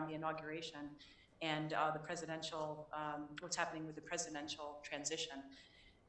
around the inauguration and the presidential, what's happening with the presidential transition.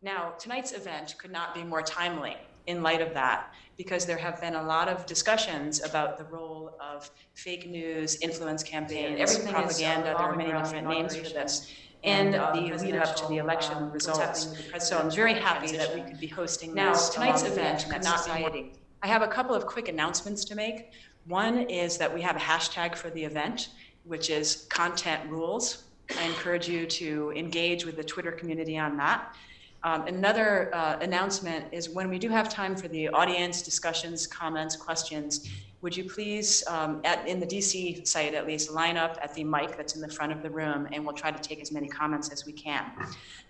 Now, tonight's event could not be more timely in light of that, because there have been a lot of discussions about the role of fake news, influence campaigns, propaganda. There are many different names for this, and the lead up to the election results. So I'm very happy that we could be hosting this. Tonight's event could not be. I have a couple of quick announcements to make. One is that we have a hashtag for the event, which is content rules. I encourage you to engage with the Twitter community on that. Another announcement is when we do have time for the audience discussions, comments, questions, would you please, in the DC site at least, line up at the mic that's in the front of the room, and we'll try to take as many comments as we can.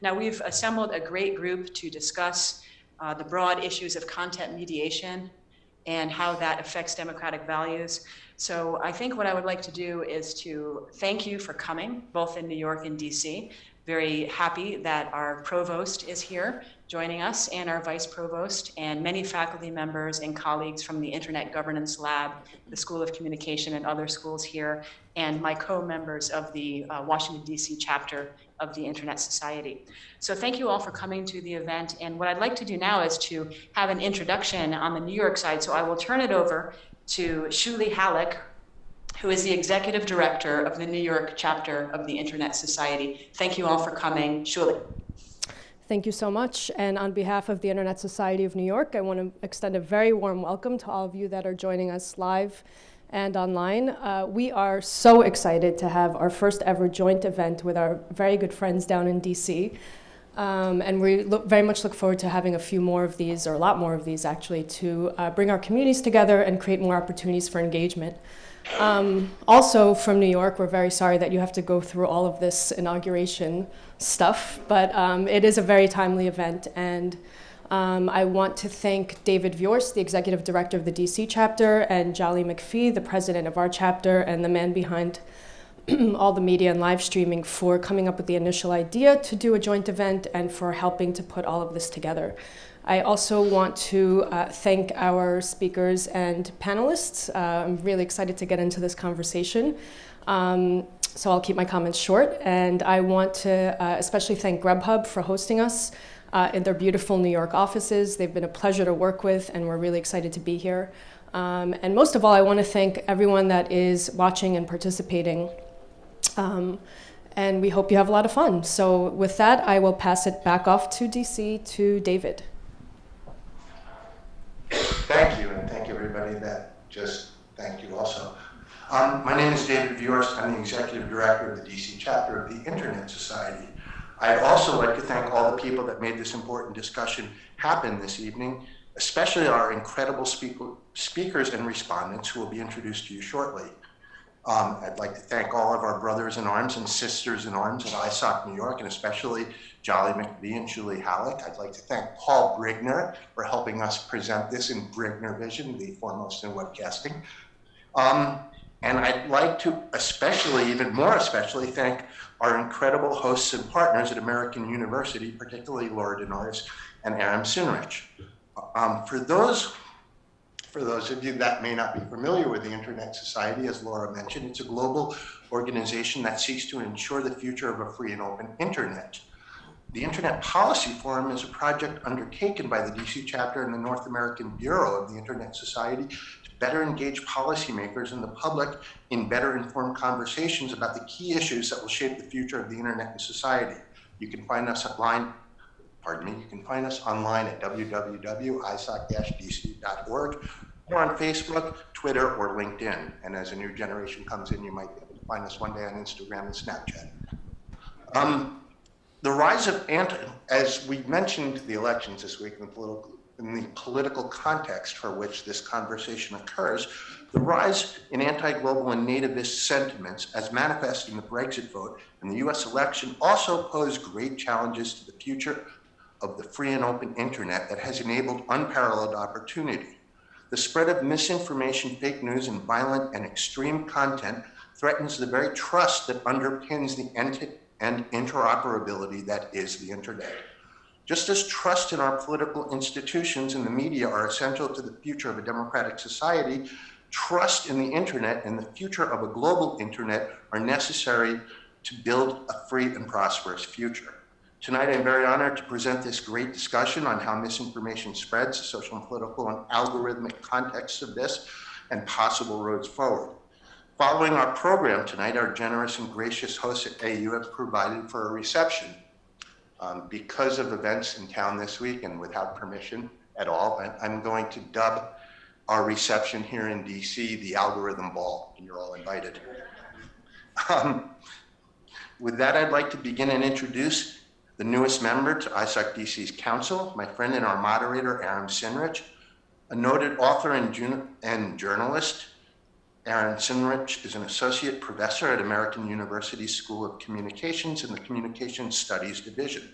Now, we've assembled a great group to discuss the broad issues of content mediation and how that affects democratic values. So I think what I would like to do is to thank you for coming, both in New York and DC. Very happy that our provost is here joining us, and our vice provost, and many faculty members and colleagues from the Internet Governance Lab, the School of Communication, and other schools here, and my co-members of the Washington, D.C. chapter of the Internet Society. So thank you all for coming to the event, and what I'd like to do now is to have an introduction on the New York side, so I will turn it over to Shuli Hallak, who is the executive director of the New York chapter of the Internet Society. Thank you all for coming. Shuli. Thank you so much. And on behalf of the Internet Society of New York, I want to extend a very warm welcome to all of you that are joining us live and online. We are so excited to have our first ever joint event with our very good friends down in DC. And we very much look forward to having a few more of these, or a lot more of these actually, to bring our communities together and create more opportunities for engagement. Also from New York, we're very sorry that you have to go through all of this inauguration stuff, but it is a very timely event, and I want to thank David Vyorst, the executive director of the DC chapter, and Jolly McPhee, the president of our chapter, and the man behind all the media and live streaming, for coming up with the initial idea to do a joint event and for helping to put all of this together. I also want to thank our speakers and panelists. I'm really excited to get into this conversation. So I'll keep my comments short. And I want to especially thank Grubhub for hosting us in their beautiful New York offices. They've been a pleasure to work with, and we're really excited to be here. And most of all, I want to thank everyone that is watching and participating. And we hope you have a lot of fun. So with that, I will pass it back off to DC to David. Thank you, and thank you everybody that just thanked you also. My name is David Vyorst. I'm the executive director of the DC chapter of the Internet Society. I'd also like to thank all the people that made this important discussion happen this evening, especially our incredible speakers and respondents who will be introduced to you shortly. I'd like to thank all of our brothers in arms and sisters in arms at ISOC New York, and especially Jolly McPhee and Shuli Hallak. I'd like to thank Paul Brigner for helping us present this in Brigner Vision, the foremost in webcasting. And I'd like to especially, even more especially, thank our incredible hosts and partners at American University, particularly Laura DeNardis and Aram Sinnreich. For those of you that may not be familiar with the Internet Society, as Laura mentioned, it's a global organization that seeks to ensure the future of a free and open Internet. The Internet Policy Forum is a project undertaken by the DC chapter and the North American Bureau of the Internet Society to better engage policymakers and the public in better informed conversations about the key issues that will shape the future of the Internet and society. You can find us online. You can find us online at www.isoc-dc.org, or on Facebook, Twitter, or LinkedIn. And as a new generation comes in, you might be able to find us one day on Instagram and Snapchat. The rise of as we mentioned the elections this week in the political context for which this conversation occurs, the rise in anti-global and nativist sentiments as manifest in the Brexit vote and the US election also pose great challenges to the future of the free and open Internet that has enabled unparalleled opportunity. The spread of misinformation, fake news, and violent and extreme content threatens the very trust that underpins the and interoperability that is the Internet. Just as trust in our political institutions and the media are essential to the future of a democratic society, trust in the internet and the future of a global internet are necessary to build a free and prosperous future. Tonight, I'm very honored to present this great discussion on how misinformation spreads, the social and political and algorithmic context of this, and possible roads forward. Following our program tonight, our generous and gracious hosts at AU have provided for a reception. Because of events in town this week and without permission at all, I'm going to dub our reception here in DC the Algorithm Ball, and you're all invited. With that, I'd like to begin and introduce the newest member to ISOC-DC's council, my friend and our moderator, Aram Sinnreich, a noted author and journalist. Aram Sinnreich is an associate professor at American University School of Communications in the Communications Studies Division.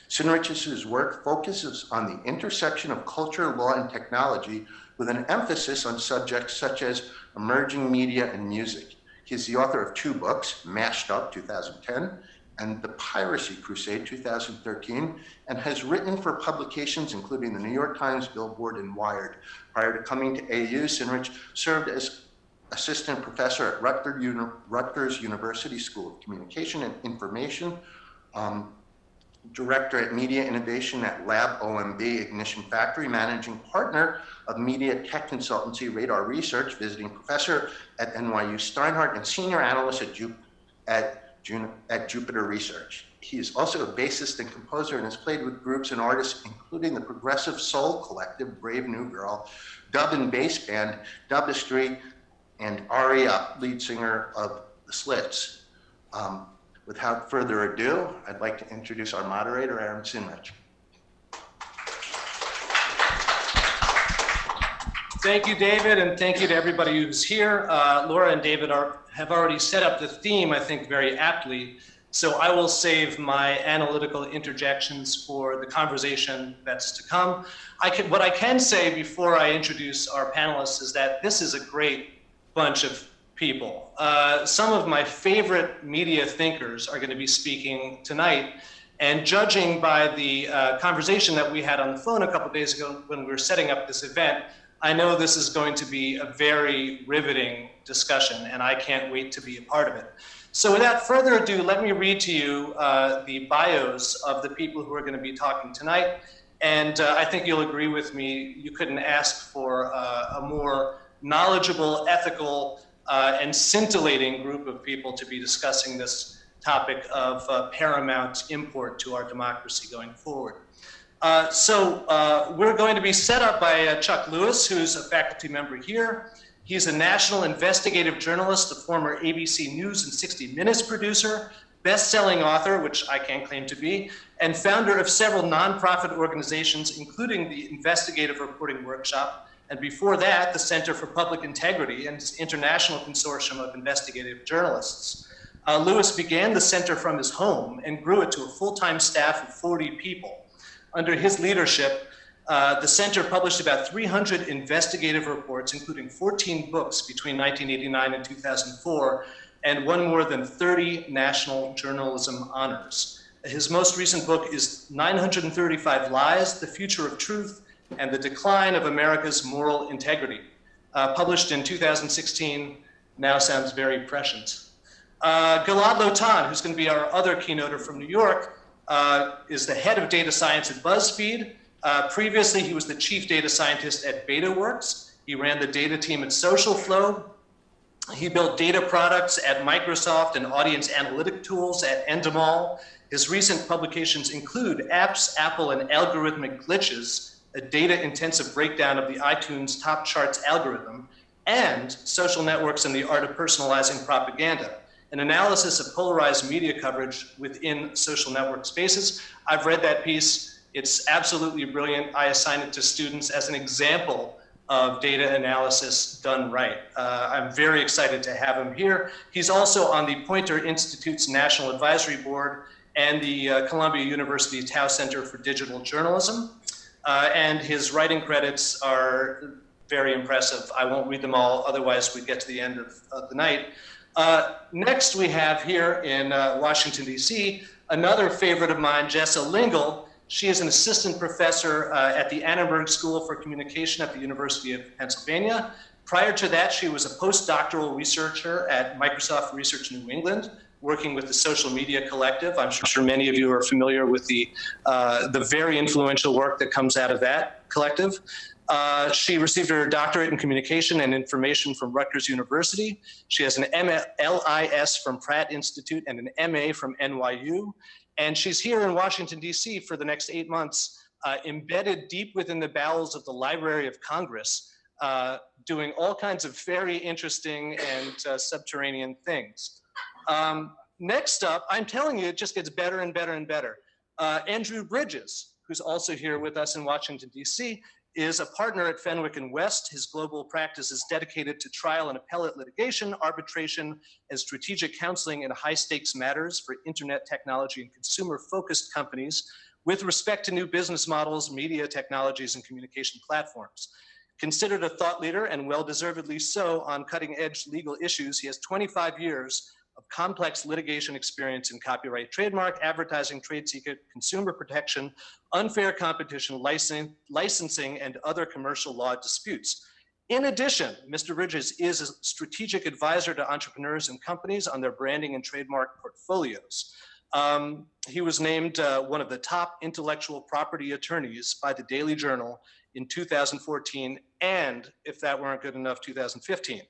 Sinnreich's work focuses on the intersection of culture, law, and technology with an emphasis on subjects such as emerging media and music. He's the author of 2 books, Mashed Up, 2010, and The Piracy Crusade, 2013, and has written for publications including the New York Times, Billboard, and Wired. Prior to coming to AU, Sinnreich served as assistant professor at Rutgers University School of Communication and Information, director at Media Innovation at Lab OMB Ignition Factory, managing partner of media tech consultancy Radar Research, visiting professor at NYU Steinhardt, and senior analyst at Jupiter Research. He is also a bassist and composer and has played with groups and artists including the progressive soul collective Brave New Girl, dub and bass band Dubistry, and Aria, lead singer of The Slits. Without further ado, I'd like to introduce our moderator, Aram Sinnreich. Thank you, David, and thank you to everybody who's here. Laura and David have already set up the theme, I think, very aptly. So I will save my analytical interjections for the conversation that's to come. What I can say before I introduce our panelists is that this is a great bunch of people. Some of my favorite media thinkers are going to be speaking tonight, and judging by the conversation that we had on the phone a couple of days ago when we were setting up this event, I know this is going to be a very riveting discussion, and I can't wait to be a part of it. So without further ado, let me read to you the bios of the people who are going to be talking tonight, and I think you'll agree with me, you couldn't ask for a more knowledgeable, ethical, and scintillating group of people to be discussing this topic of paramount import to our democracy going forward. We're going to be set up by Chuck Lewis, who's a faculty member here. He's a national investigative journalist, a former ABC News and 60 Minutes producer, best-selling author, which I can't claim to be, and founder of several nonprofit organizations, including the Investigative Reporting Workshop, and before that, the Center for Public Integrity and its international consortium of investigative journalists. Lewis began the center from his home and grew it to a full-time staff of 40 people. Under his leadership, the center published about 300 investigative reports, including 14 books between 1989 and 2004, and won more than 30 national journalism honors. His most recent book is 935 Lies, The Future of Truth, and the Decline of America's Moral Integrity, published in 2016, now sounds very prescient. Gilad Lotan, who's going to be our other keynoter from New York, is the head of data science at BuzzFeed. Previously, he was the chief data scientist at BetaWorks. He ran the data team at SocialFlow. He built data products at Microsoft and audience analytic tools at Endemol. His recent publications include Apps, Apple, and Algorithmic Glitches, a data-intensive breakdown of the iTunes top charts algorithm, and Social Networks and the Art of Personalizing Propaganda, an analysis of polarized media coverage within social network spaces. I've read that piece. It's absolutely brilliant. I assign it to students as an example of data analysis done right. I'm very excited to have him here. He's also on the Poynter Institute's National Advisory Board and the Columbia University Tao Center for Digital Journalism. And his writing credits are very impressive. I won't read them all, otherwise we get to the end of the night. Next we have here in Washington, D.C., another favorite of mine, Jessa Lingle. She is an assistant professor at the Annenberg School for Communication at the University of Pennsylvania. Prior to that, she was a postdoctoral researcher at Microsoft Research New England, working with the Social Media Collective. I'm sure many of you are familiar with the very influential work that comes out of that collective. She received her doctorate in communication and information from Rutgers University. She has an LIS from Pratt Institute and an MA from NYU. And she's here in Washington, D.C. for the next 8 months, embedded deep within the bowels of the Library of Congress, doing all kinds of very interesting and subterranean things. Next up, I'm telling you, it just gets better and better and better. Andrew Bridges, who's also here with us in Washington, D.C., is a partner at Fenwick & West. His global practice is dedicated to trial and appellate litigation, arbitration, and strategic counseling in high-stakes matters for internet technology and consumer-focused companies with respect to new business models, media technologies, and communication platforms. Considered a thought leader, and well-deservedly so, on cutting-edge legal issues, he has 25 years of complex litigation experience in copyright, trademark, advertising, trade secret, consumer protection, unfair competition, licensing, and other commercial law disputes. In addition, Mr. Bridges is a strategic advisor to entrepreneurs and companies on their branding and trademark portfolios. He was named one of the top intellectual property attorneys by the Daily Journal in 2014, and if that weren't good enough, 2015.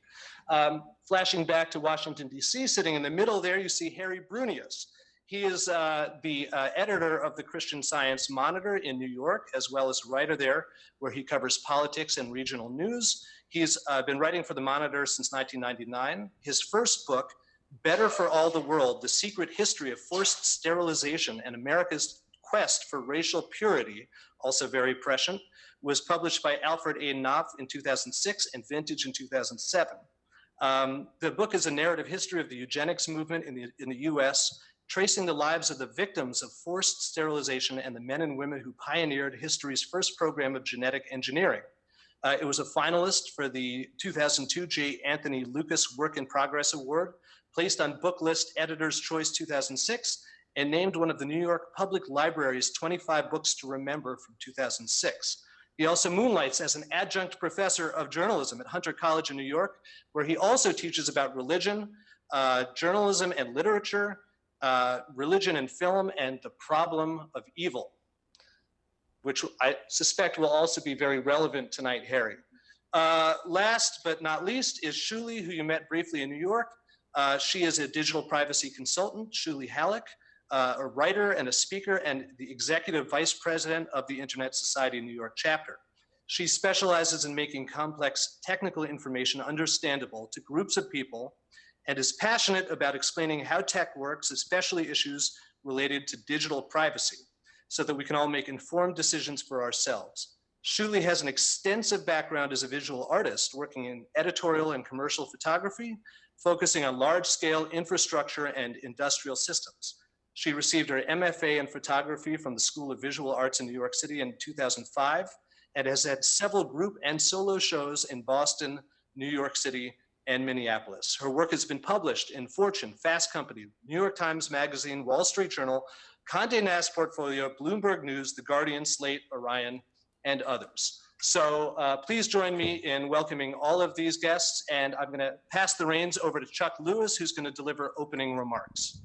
Flashing back to Washington, D.C., sitting in the middle there, you see Harry Brunius. He is the editor of the Christian Science Monitor in New York, as well as writer there, where he covers politics and regional news. He's been writing for the Monitor since 1999. His first book, Better for All the World, The Secret History of Forced Sterilization and America's Quest for Racial Purity, also very prescient, was published by Alfred A. Knopf in 2006 and Vintage in 2007. The book is a narrative history of the eugenics movement in the US, tracing the lives of the victims of forced sterilization and the men and women who pioneered history's first program of genetic engineering. It was a finalist for the 2002 J. Anthony Lucas Work in Progress Award, placed on Booklist Editor's Choice 2006, and named one of the New York Public Library's 25 Books to Remember from 2006. He also moonlights as an adjunct professor of journalism at Hunter College in New York, where he also teaches about religion, journalism and literature, religion and film, and the problem of evil, which I suspect will also be very relevant tonight, Harry. Last but not least is Shuli, who you met briefly in New York. She is a digital privacy consultant, Shuli Hallak, a writer and a speaker, and the executive vice president of the Internet Society New York chapter. She specializes in making complex technical information understandable to groups of people and is passionate about explaining how tech works, especially issues related to digital privacy, so that we can all make informed decisions for ourselves. Shuli has an extensive background as a visual artist, working in editorial and commercial photography, focusing on large-scale infrastructure and industrial systems. She received her MFA in photography from the School of Visual Arts in New York City in 2005, and has had several group and solo shows in Boston, New York City, and Minneapolis. Her work has been published in Fortune, Fast Company, New York Times Magazine, Wall Street Journal, Condé Nast Portfolio, Bloomberg News, The Guardian, Slate, Orion, and others. So please join me in welcoming all of these guests, and I'm gonna pass the reins over to Chuck Lewis, who's gonna deliver opening remarks.